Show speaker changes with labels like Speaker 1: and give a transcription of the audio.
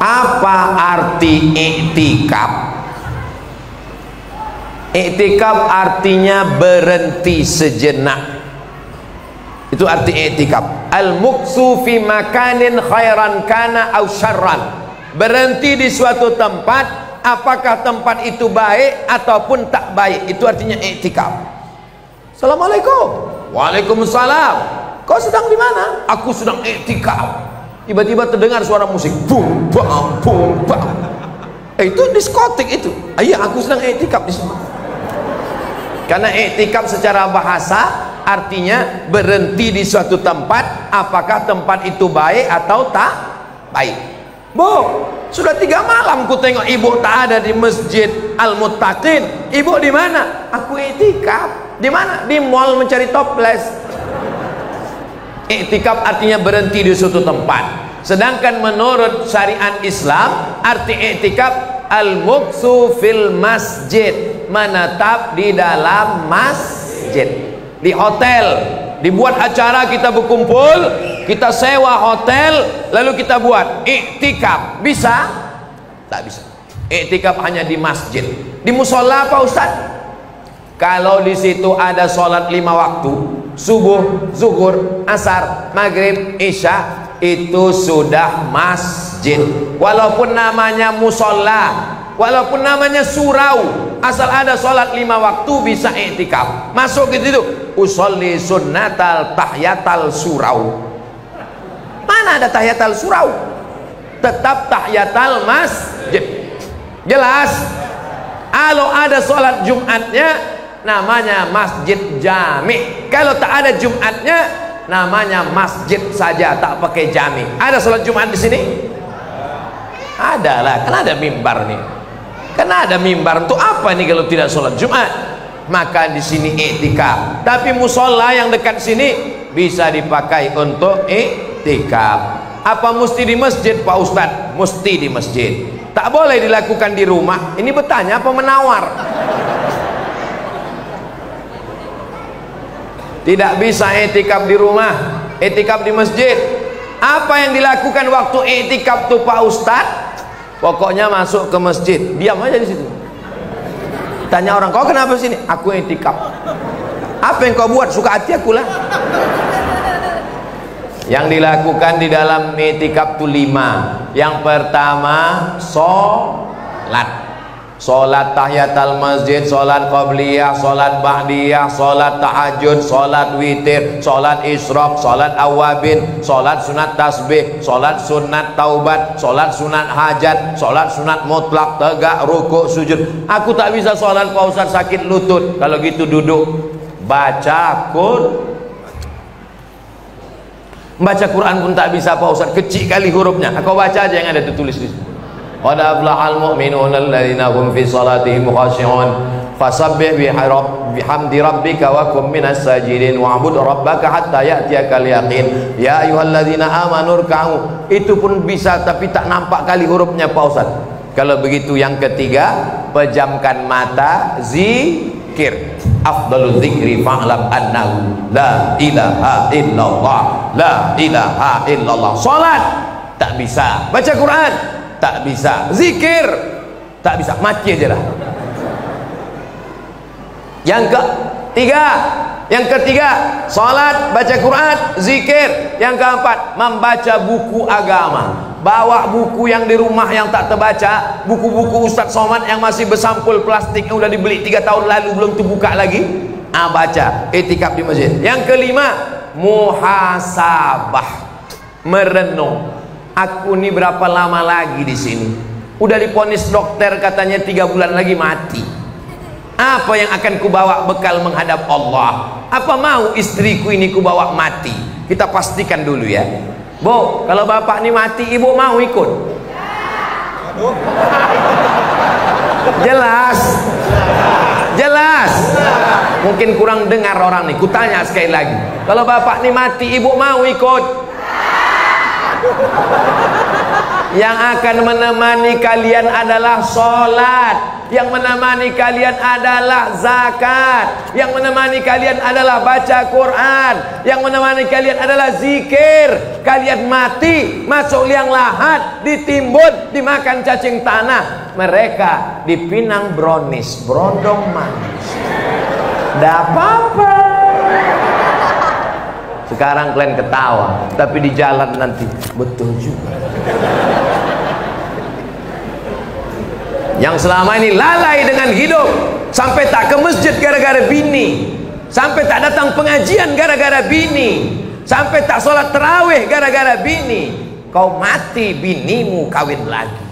Speaker 1: Apa arti i'tikaf? I'tikaf artinya berhenti sejenak. Itu arti i'tikaf. Al-muksu fi makanin khairan kana aw syarran. Berhenti di suatu tempat, apakah tempat itu baik ataupun tak baik. Itu artinya i'tikaf. Assalamualaikum. Waalaikumsalam. Kau sedang di mana? Aku sedang i'tikaf. Tiba-tiba terdengar suara musik, bum bam bum bam. Itu diskotik itu. Iya, aku sedang i'tikaf di sini. Karena i'tikaf secara bahasa artinya berhenti di suatu tempat, apakah tempat itu baik atau tak baik. Bu, sudah 3 malam ku tengok ibu tak ada di Masjid Al-Muttaqin. Ibu di mana? Aku i'tikaf. Di mana? Di mall mencari toples. I'tikaf artinya berhenti di suatu tempat. Sedangkan menurut syariat Islam, arti i'tikaf al-muksu fil masjid, menetap di dalam masjid. Di hotel dibuat acara, kita berkumpul, kita sewa hotel, lalu kita buat i'tikaf. Bisa? Tak bisa. I'tikaf hanya di masjid. Di musola apa Ustaz? Kalau di situ ada sholat 5 waktu, subuh, zuhur, asar, maghrib, isya, itu sudah masjid. Walaupun namanya musola, walaupun namanya surau, asal ada sholat 5 waktu bisa i'tikaf. Masuk ke situ, usolli sunnatal tahyatal surau. Mana ada tahyatal surau? Tetap tahyatal masjid. Jelas? Kalau ada sholat Jumatnya, namanya masjid jami. Kalau tak ada Jumatnya, namanya masjid saja, tak pakai jami. Ada sholat Jumat di sini? Ada lah, kan ada mimbar nih. Kan ada mimbar, untuk apa nih kalau tidak sholat Jumat? Maka di sini i'tikaf. Tapi musola yang dekat sini bisa dipakai untuk i'tikaf. Apa mesti di masjid Pak Ustadz? Mesti di masjid. Tak boleh dilakukan di rumah. Ini bertanya apa menawar? Tidak bisa i'tikaf di rumah, i'tikaf di masjid. Apa yang dilakukan waktu i'tikaf tuh Pak Ustadz? Pokoknya masuk ke masjid, diam aja di situ. Tanya orang, kau kenapa sini? Aku i'tikaf. Apa yang kau buat? Suka hati aku lah. Yang dilakukan di dalam i'tikaf tuh 5. Yang pertama, sholat. Sholat tahiyatul masjid, sholat qabliyah, sholat ba'diyah, sholat tahajud, sholat witir, sholat isyraq, sholat awabin, sholat sunat tasbih, sholat sunat taubat, sholat sunat hajat, sholat sunat mutlak, tegak, rukuk, sujud. Aku tak bisa sholat Pak Ustaz, sakit lutut. Kalau gitu duduk, baca baca Quran pun tak bisa Pak Ustaz, kecil kali hurufnya. Aku baca aja yang ada tertulis di situ. Qad aflahal mu'minuna alladzina hum fi salatihim khashi'un fasabbih bihamdi rabbika wa kum minas sajidin wa'bud rabbaka hatta ya'tiyakal yaqin ya ayyuhalladzina amanu ruk'u. Itu pun bisa tapi tak nampak kali hurufnya Pak Ustaz. Kalau begitu yang ketiga, pejamkan mata, zikir. Afdalul zikri fa'lam annahu la ilaha illallah, la ilaha illallah. Salat tak bisa, baca Quran tak bisa, zikir tak bisa, mati aja lah. Yang ketiga, salat, baca Quran, zikir. Yang keempat, membaca buku agama. Bawa buku yang di rumah yang tak terbaca, buku-buku Ustadz Somad yang masih bersampul plastik yang udah dibeli 3 tahun lalu belum terbuka lagi, baca, i'tikaf di masjid. Yang kelima, muhasabah, merenung. Aku ini berapa lama lagi di sini? Udah diponis dokter katanya 3 bulan lagi mati. Apa yang akan kubawa bekal menghadap Allah? Apa mau istriku ini kubawa mati? Kita pastikan dulu ya. Bu, kalau bapak ini mati, ibu mau ikut? Jelas? Jelas? Mungkin kurang dengar orang nih. Kutanya sekali lagi. Kalau bapak ini mati, ibu mau ikut? Yang akan menemani kalian adalah sholat. yang menemani kalian adalah zakat, yang menemani kalian adalah baca Quran, yang menemani kalian adalah zikir. Kalian mati, masuk liang lahat, ditimbun, dimakan cacing tanah. Mereka dipinang brownies, berondong manis. Nggak apa-apa. Sekarang kalian ketawa, tapi di jalan nanti betul juga. Yang selama ini lalai dengan hidup, sampai tak ke masjid gara-gara bini, sampai tak datang pengajian gara-gara bini, sampai tak sholat terawih gara-gara bini. Kau mati, binimu kawin lagi.